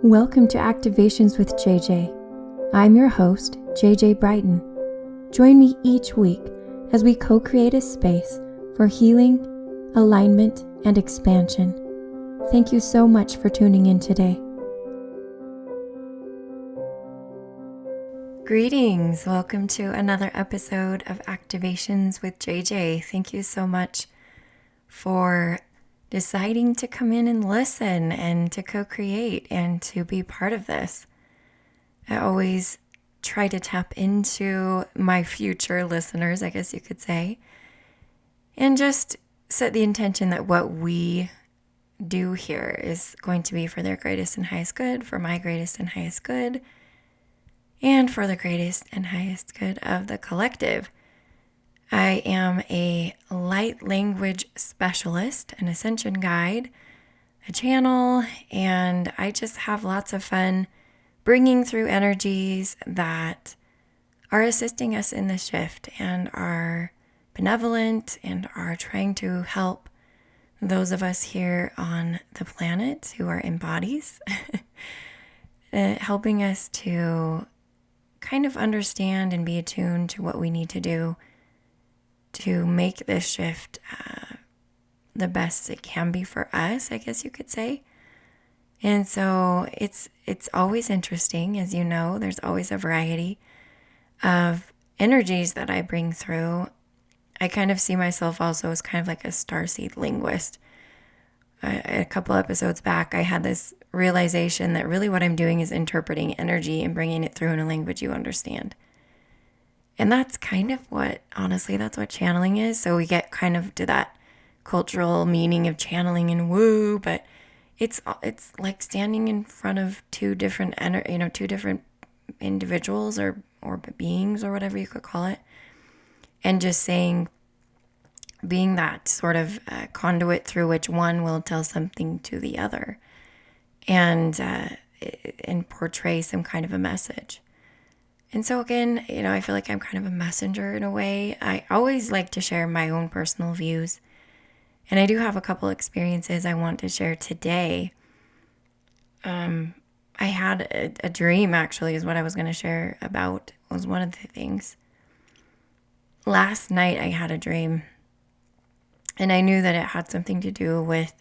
Welcome to Activations with JJ. I'm your host, JJ Brighton. Join me each week as we co-create a space for healing, alignment, and expansion. Thank you so much for tuning in today. Greetings. Welcome to another episode of Activations with JJ. Thank you so much for deciding to come in and listen and to co-create and to be part of this. I always try to tap into my future listeners, I guess you could say, and just set the intention that what we do here is going to be for their greatest and highest good, for my greatest and highest good, and for the greatest and highest good of the collective. I am a light language specialist, an ascension guide, a channel, and I just have lots of fun bringing through energies that are assisting us in the shift and are benevolent and are trying to help those of us here on the planet who are in bodies, helping us to kind of understand and be attuned to what we need to do to make this shift the best it can be for us, I guess you could say. And so it's always interesting, as you know, there's always a variety of energies that I bring through. I kind of see myself also as kind of like a starseed linguist. A couple episodes back, I had this realization that really what I'm doing is interpreting energy and bringing it through in a language you understand. And that's kind of what, honestly, that's what channeling is. So we get kind of to that cultural meaning of channeling and woo, but it's like standing in front of two different individuals or beings or whatever you could call it, and just saying, being that sort of conduit through which one will tell something to the other, and portray some kind of a message. And so again, I feel like I'm kind of a messenger in a way. I always like to share my own personal views. And I do have a couple experiences I want to share today. I had a dream, actually, is what I was going to share about, was one of the things. Last night I had a dream. And I knew that it had something to do with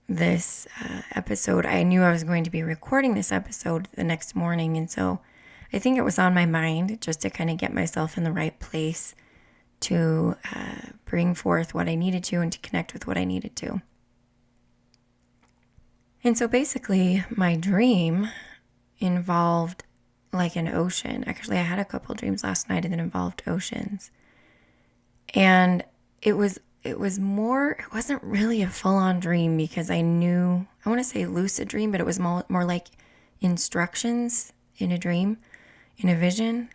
this episode. I knew I was going to be recording this episode the next morning. And so I think it was on my mind just to kind of get myself in the right place to bring forth what I needed to and to connect with what I needed to. And so basically my dream involved like an ocean. Actually, I had a couple dreams last night that involved oceans. And it wasn't really a full-on dream because I knew, I want to say lucid dream, but it was more like instructions in a dream. In a vision.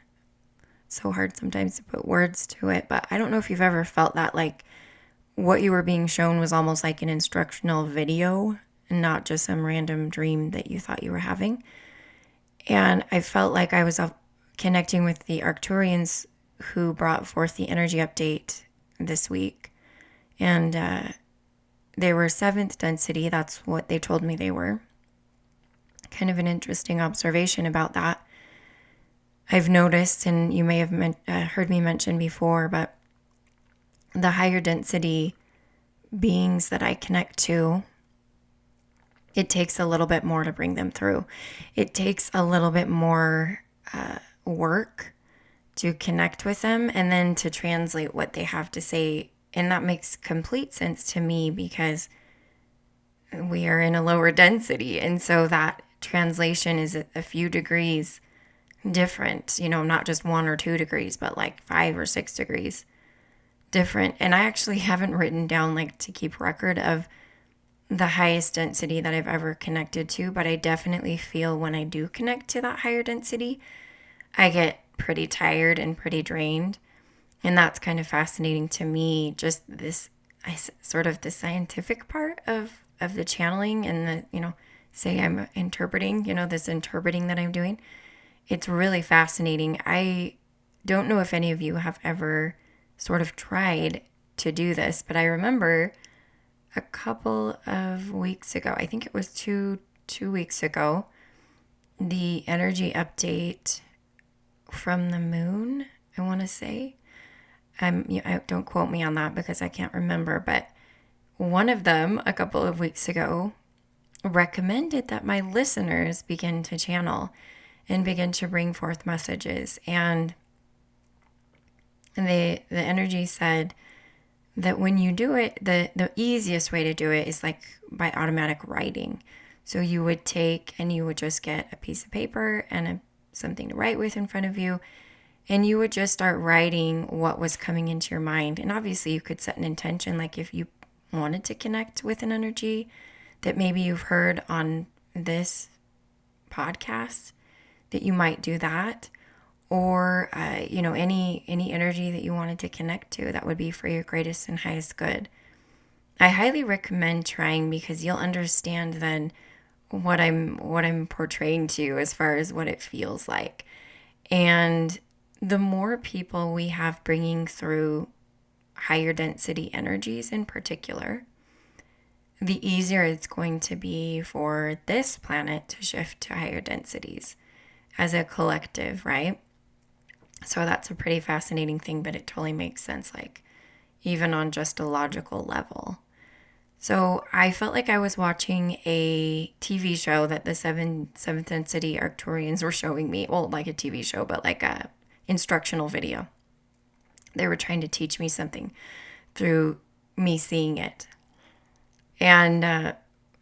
So hard sometimes to put words to it, but I don't know if you've ever felt that, like what you were being shown was almost like an instructional video and not just some random dream that you thought you were having. And I felt like I was connecting with the Arcturians who brought forth the energy update this week. And they were 7th density. That's what they told me they were. Kind of an interesting observation about that. I've noticed, and you may have heard me mention before, but the higher density beings that I connect to, it takes a little bit more to bring them through. It takes a little bit more work to connect with them and then to translate what they have to say. And that makes complete sense to me because we are in a lower density. And so that translation is a few degrees different, not just 1 or 2 degrees, but like 5 or 6 degrees different. And I actually haven't written down like to keep record of the highest density that I've ever connected to, but I definitely feel when I do connect to that higher density, I get pretty tired and pretty drained. And that's kind of fascinating to me, just this, sort of the scientific part of the channeling and the, say I'm interpreting, this interpreting that I'm doing. It's really fascinating. I don't know if any of you have ever sort of tried to do this, but I remember a couple of weeks ago, I think it was 2 2 weeks ago, the energy update from the moon, I want to say. Don't quote me on that because I can't remember, but one of them a couple of weeks ago recommended that my listeners begin to channel and begin to bring forth messages. And the energy said that when you do it, the easiest way to do it is like by automatic writing. So you would take and you would just get a piece of paper and something to write with in front of you, and you would just start writing what was coming into your mind. And obviously you could set an intention, like if you wanted to connect with an energy that maybe you've heard on this podcast, that you might do that. Or, any energy that you wanted to connect to that would be for your greatest and highest good. I highly recommend trying, because you'll understand then what I'm portraying to you as far as what it feels like. And the more people we have bringing through higher density energies in particular, the easier it's going to be for this planet to shift to higher densities as a collective, right? So that's a pretty fascinating thing, but it totally makes sense, like even on just a logical level. So I felt like I was watching a TV show that the seventh density Arcturians were showing me. Well, like a TV show, but like a instructional video. They were trying to teach me something through me seeing it. And, I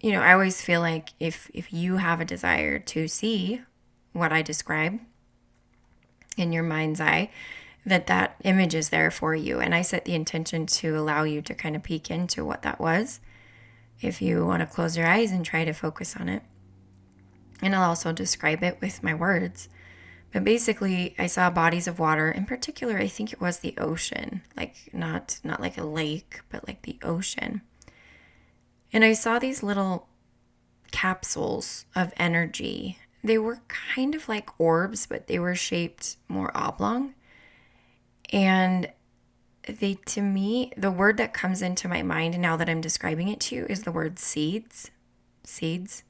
always feel like if you have a desire to see what I describe in your mind's eye, that image is there for you. And I set the intention to allow you to kind of peek into what that was, if you want to close your eyes and try to focus on it. And I'll also describe it with my words. But basically, I saw bodies of water. In particular, I think it was the ocean, like not like a lake, but like the ocean. And I saw these little capsules of energy. They were kind of like orbs, but they were shaped more oblong. And to me, the word that comes into my mind now that I'm describing it to you is the word seeds. Seeds.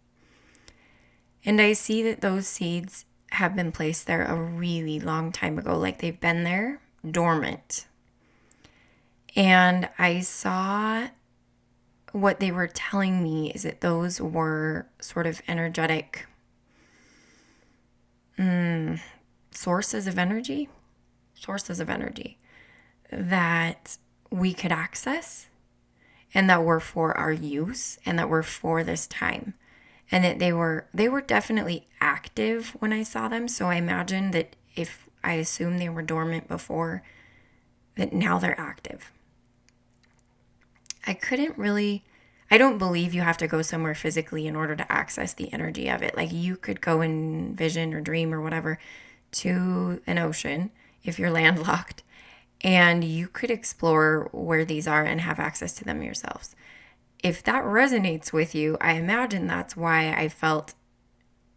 And I see that those seeds have been placed there a really long time ago. Like they've been there dormant. And I saw what they were telling me is that those were sort of energetic sources of energy that we could access, and that were for our use, and that were for this time. And that they were definitely active when I saw them. So I imagine that if I assume they were dormant before, that now they're active. I don't believe you have to go somewhere physically in order to access the energy of it. Like you could go and vision or dream or whatever to an ocean if you're landlocked, and you could explore where these are and have access to them yourselves. If that resonates with you, I imagine that's why I felt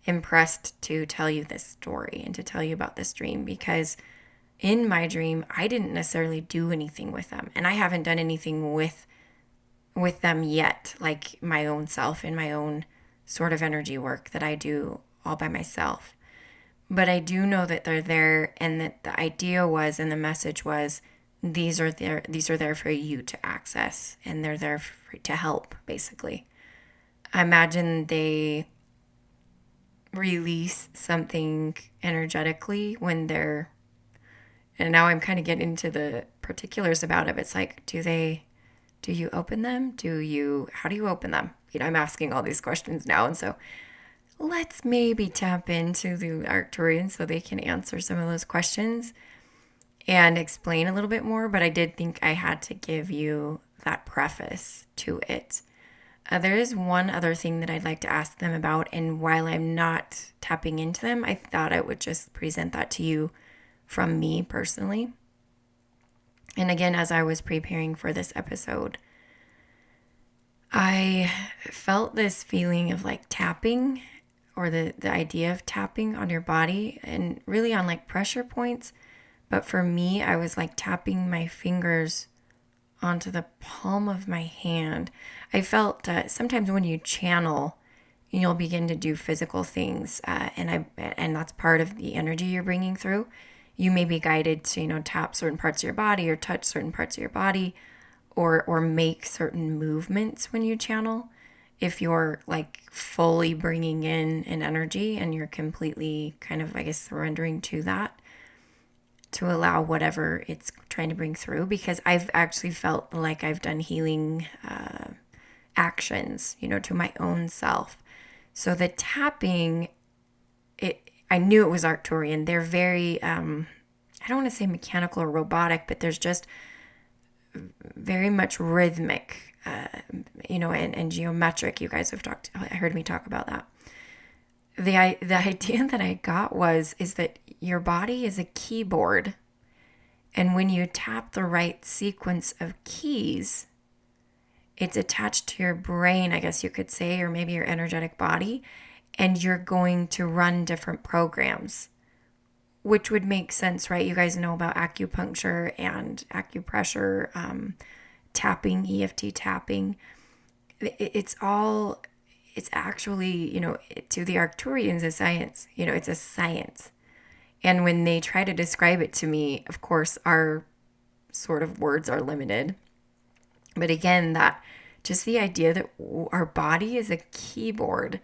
impressed to tell you this story and to tell you about this dream, because in my dream, I didn't necessarily do anything with them, and I haven't done anything with them yet, like my own self and my own sort of energy work that I do all by myself. But I do know that they're there, and that the idea was, and the message was, these are there for you to access, and they're there to help, basically. I imagine they release something energetically when they're, and now I'm kind of getting into the particulars about it. It's like, do you open them? How do you open them? I'm asking all these questions now. And so let's maybe tap into the Arcturians so they can answer some of those questions and explain a little bit more. But I did think I had to give you that preface to it. There is one other thing that I'd like to ask them about. And while I'm not tapping into them, I thought I would just present that to you from me personally. And again, as I was preparing for this episode, I felt this feeling of like tapping, or the idea of tapping on your body, and really on like pressure points. But for me, I was like tapping my fingers onto the palm of my hand. I felt sometimes when you channel, you'll begin to do physical things, and that's part of the energy you're bringing through. You may be guided to, tap certain parts of your body or touch certain parts of your body, or make certain movements when you channel. If you're like fully bringing in an energy and you're completely kind of, I guess, surrendering to that, to allow whatever it's trying to bring through. Because I've actually felt like I've done healing actions, to my own self. So the tapping, I knew it was Arcturian. They're very, I don't want to say mechanical or robotic, but there's just very much rhythmic, and geometric. You guys have heard me talk about that. The idea that I got is that your body is a keyboard, and when you tap the right sequence of keys, it's attached to your brain, I guess you could say, or maybe your energetic body, and you're going to run different programs, which would make sense, right? You guys know about acupuncture and acupressure, tapping, EFT tapping. It's actually, to the Arcturians, a science. It's a science. And when they try to describe it to me, of course, our sort of words are limited. But again, just the idea that our body is a keyboard,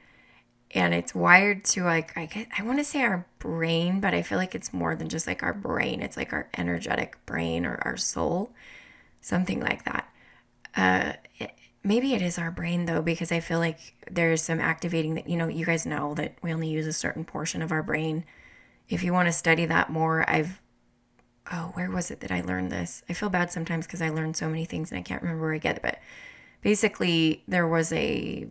and it's wired to, like, I want to say our brain, but I feel like it's more than just like our brain. It's like our energetic brain or our soul, something like that. Maybe it is our brain, though, because I feel like there's some activating that, you guys know that we only use a certain portion of our brain. If you want to study that more, where was it that I learned this? I feel bad sometimes because I learned so many things and I can't remember where I get it. But basically, there was a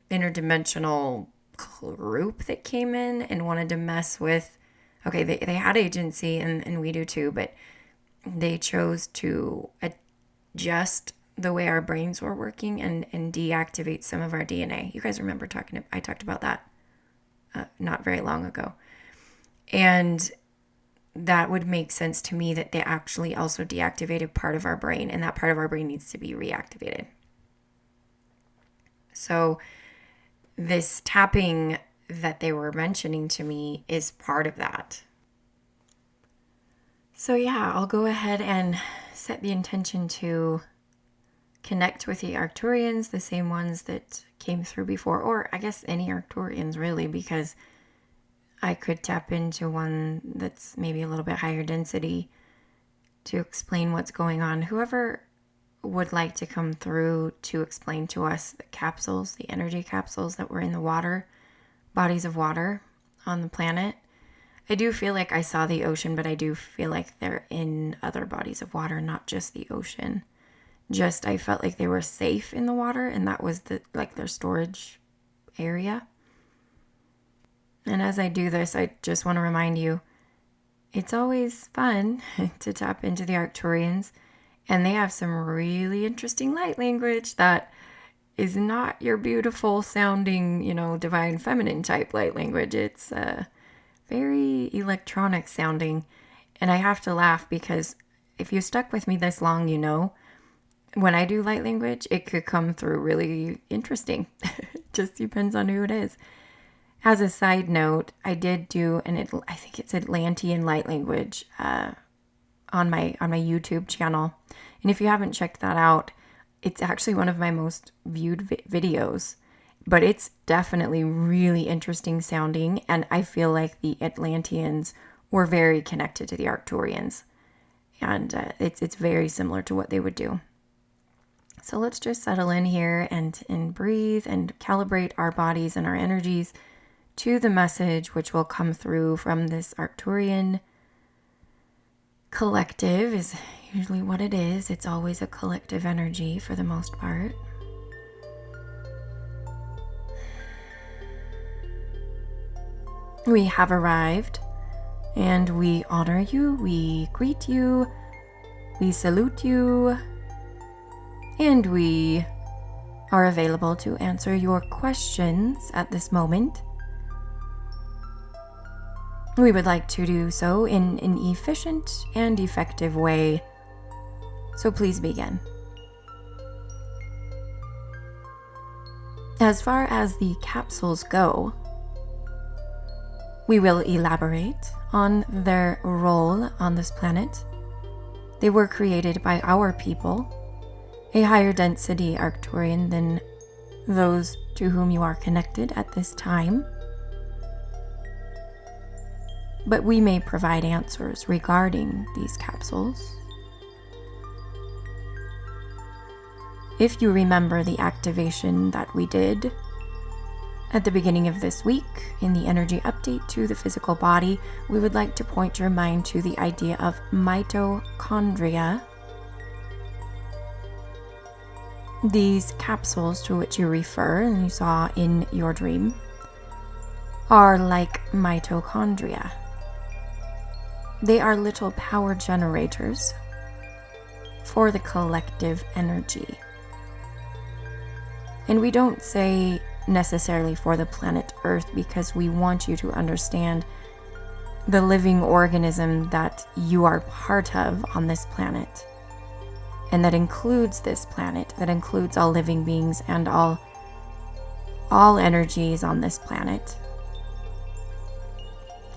interdimensional group that came in and wanted to mess with, they had agency, and we do too, but they chose to adjust the way our brains were working and deactivate some of our DNA. You guys remember I talked about that not very long ago. And that would make sense to me that they actually also deactivated part of our brain, and that part of our brain needs to be reactivated. So this tapping that they were mentioning to me is part of that. So yeah, I'll go ahead and set the intention to connect with the Arcturians, the same ones that came through before, or I guess any Arcturians really, because I could tap into one that's maybe a little bit higher density to explain what's going on. Whoever would like to come through to explain to us the energy capsules that were in the water, bodies of water on the planet. I do feel like I saw the ocean, but I do feel like they're in other bodies of water, not just the ocean. I felt like they were safe in the water, and that was their storage area. And as I do this, I just want to remind you, it's always fun to tap into the Arcturians, and they have some really interesting light language that is not your beautiful sounding, divine feminine type light language. It's very electronic sounding. And I have to laugh because if you stuck with me this long, when I do light language, it could come through really interesting. Just depends on who it is. As a side note, I did do I think it's Atlantean light language on my YouTube channel. And if you haven't checked that out, it's actually one of my most viewed videos. But it's definitely really interesting sounding, and I feel like the Atlanteans were very connected to the Arcturians. And it's very similar to what they would do. So let's just settle in here and breathe and calibrate our bodies and our energies to the message which will come through from this Arcturian collective is usually what it is. It's always a collective energy for the most part. We have arrived, and we honor you, we greet you, we salute you, and we are available to answer your questions at this moment. We would like to do so in an efficient and effective way, so please begin. As far as the capsules go, we will elaborate on their role on this planet. They were created by our people, a higher density Arcturian than those to whom you are connected at this time. But we may provide answers regarding these capsules. If you remember the activation that we did at the beginning of this week in the energy update to the physical body, we would like to point your mind to the idea of mitochondria. These capsules to which you refer and you saw in your dream are like mitochondria. They are little power generators for the collective energy. And we don't say necessarily for the planet Earth because we want you to understand the living organism that you are part of on this planet. And that includes this planet, that includes all living beings and all energies on this planet.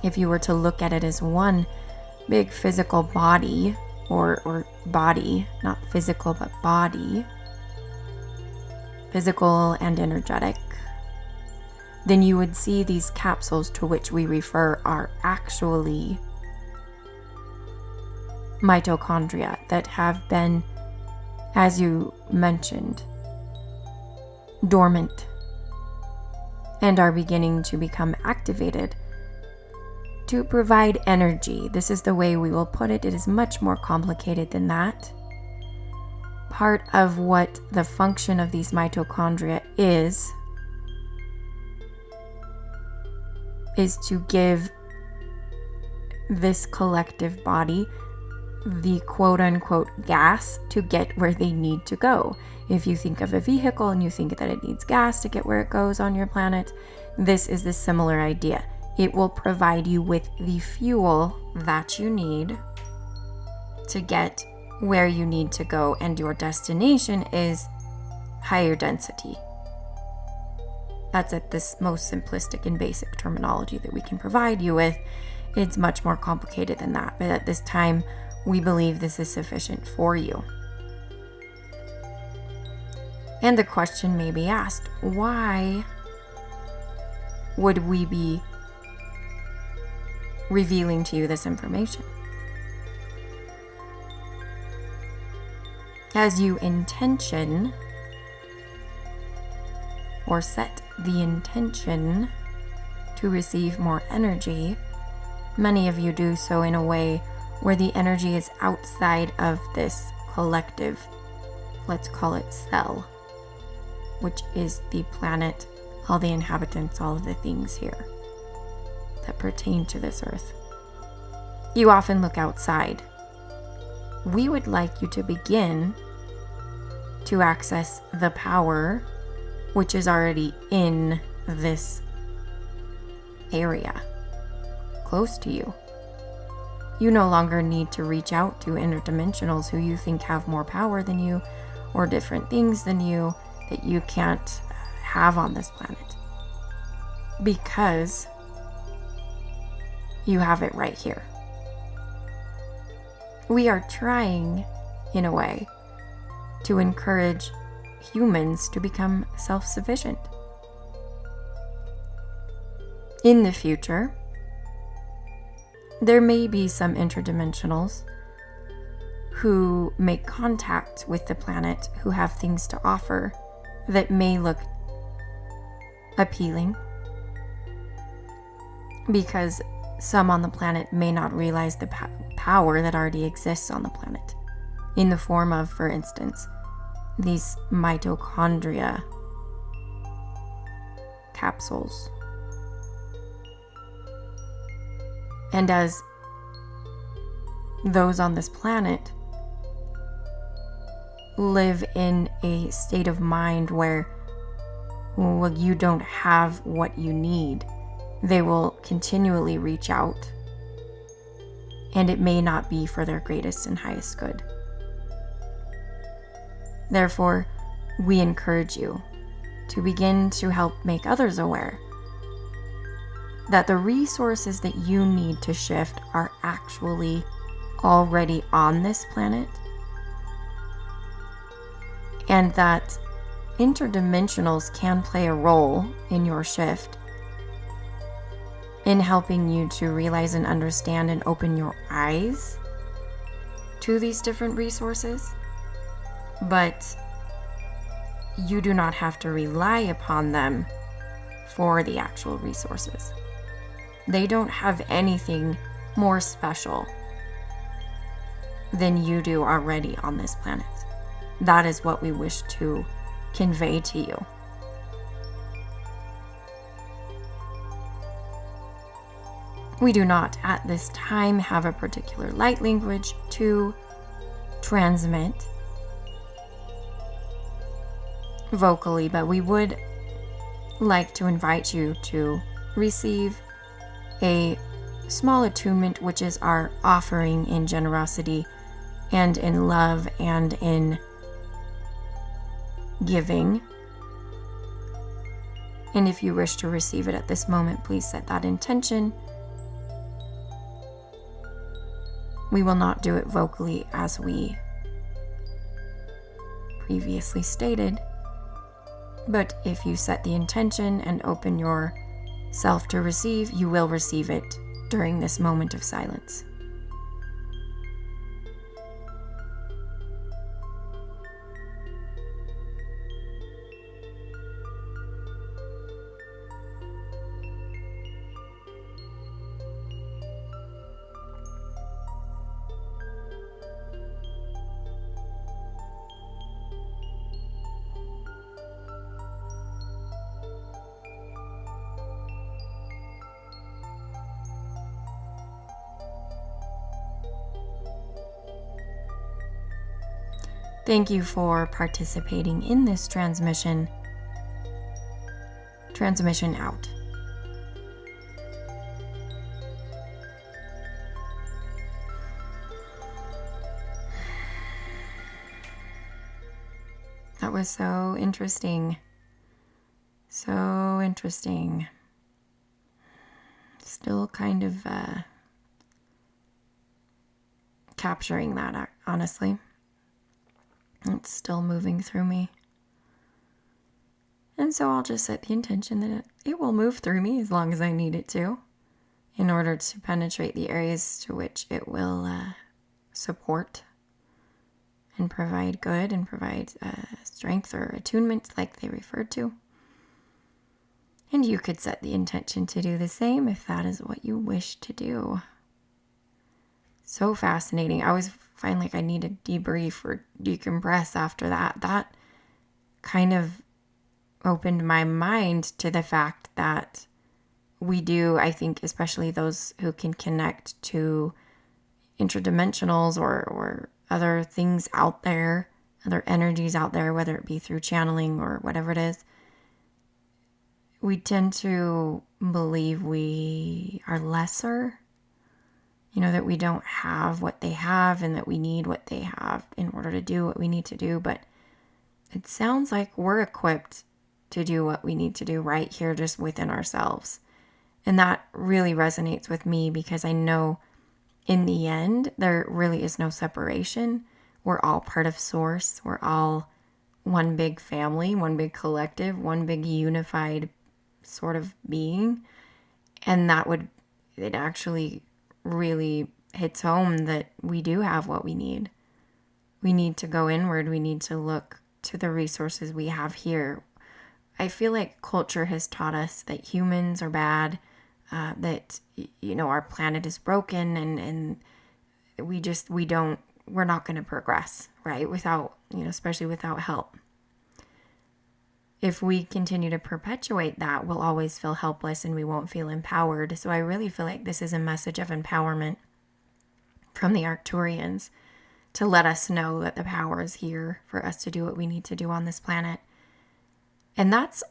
If you were to look at it as one big physical body, or body, not physical but body, physical and energetic, then you would see these capsules to which we refer are actually mitochondria that have been, as you mentioned, dormant and are beginning to become activated to provide energy. This is the way we will put it. It is much more complicated than that. Part of what the function of these mitochondria is to give this collective body the quote-unquote gas to get where they need to go. If you think of a vehicle and you think that it needs gas to get where it goes on your planet, this is the similar idea. It will provide you with the fuel that you need to get where you need to go, and your destination is higher density. That's at this most simplistic and basic terminology that we can provide you with. It's much more complicated than that, but at this time, we believe this is sufficient for you. And the question may be asked, why would we be revealing to you this information? As you intention or set the intention to receive more energy, many of you do so in a way where the energy is outside of this collective, let's call it cell, which is the planet, all the inhabitants, all of the things here that pertain to this earth. You often look outside. We would like you to begin to access the power which is already in this area, close to you. You no longer need to reach out to interdimensionals who you think have more power than you or different things than you that you can't have on this planet, because you have it right here. We are trying, in a way, to encourage humans to become self-sufficient. In the future, there may be some interdimensionals who make contact with the planet, who have things to offer that may look appealing, because some on the planet may not realize the power that already exists on the planet, in the form of, for instance, these mitochondria capsules. And as those on this planet live in a state of mind where, well, you don't have what you need, they will continually reach out, and it may not be for their greatest and highest good. Therefore, we encourage you to begin to help make others aware that the resources that you need to shift are actually already on this planet, and that interdimensionals can play a role in your shift in helping you to realize and understand and open your eyes to these different resources. But you do not have to rely upon them for the actual resources. They don't have anything more special than you do already on this planet. That is what we wish to convey to you. We do not at this time have a particular light language to transmit vocally, but we would like to invite you to receive a small attunement, which is our offering in generosity and in love and in giving. And if you wish to receive it at this moment, please set that intention. We will not do it vocally as we previously stated, but if you set the intention and open yourself to receive, you will receive it during this moment of silence. Thank you for participating in this transmission. Transmission out. That was so interesting. So interesting. Still kind of capturing that, honestly. It's still moving through me. And so I'll just set the intention that it will move through me as long as I need it to, in order to penetrate the areas to which it will support and provide good and provide strength or attunement, like they referred to. And you could set the intention to do the same if that is what you wish to do. So fascinating. I always find like I need to debrief or decompress after that. That kind of opened my mind to the fact that we do, I think, especially those who can connect to interdimensionals or other things out there, other energies out there, whether it be through channeling or whatever it is, we tend to believe we are lesser. That we don't have what they have and that we need what they have in order to do what we need to do. But it sounds like we're equipped to do what we need to do right here just within ourselves. And that really resonates with me because I know in the end, there really is no separation. We're all part of Source. We're all one big family, one big collective, one big unified sort of being. And it actually really hits home that we do have what we need. We need to go inward. We need to look to the resources we have here. I feel like culture has taught us that humans are bad, that, our planet is broken and we're not going to progress, right? Without, especially without help. If we continue to perpetuate that, we'll always feel helpless and we won't feel empowered. So I really feel like this is a message of empowerment from the Arcturians to let us know that the power is here for us to do what we need to do on this planet. And that's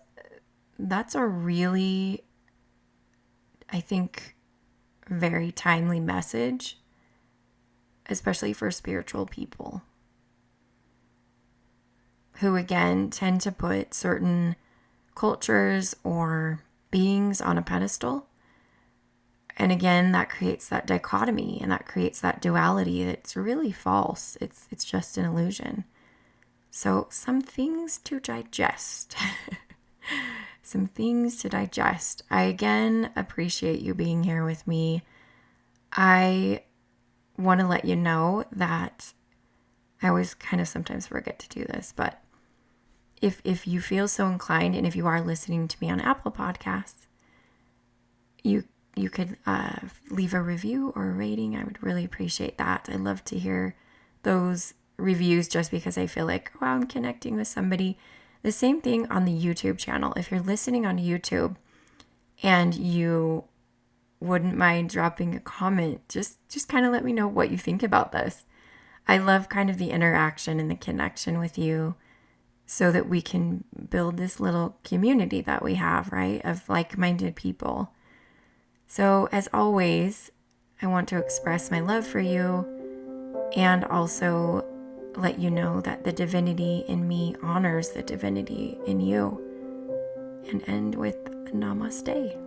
a really, I think, very timely message, especially for spiritual people who, again, tend to put certain cultures or beings on a pedestal. And again, that creates that dichotomy and that creates that duality that's really false. It's just an illusion. So some things to digest. Some things to digest. I again appreciate you being here with me. I want to let you know that I always kind of sometimes forget to do this, but if you feel so inclined, and if you are listening to me on Apple Podcasts, you could leave a review or a rating. I would really appreciate that. I love to hear those reviews just because I feel like, wow, I'm connecting with somebody. The same thing on the YouTube channel. If you're listening on YouTube and you wouldn't mind dropping a comment, just kind of let me know what you think about this. I love kind of the interaction and the connection with you so that we can build this little community that we have, right, of like-minded people. So as always, I want to express my love for you and also let you know that the divinity in me honors the divinity in you. And end with namaste.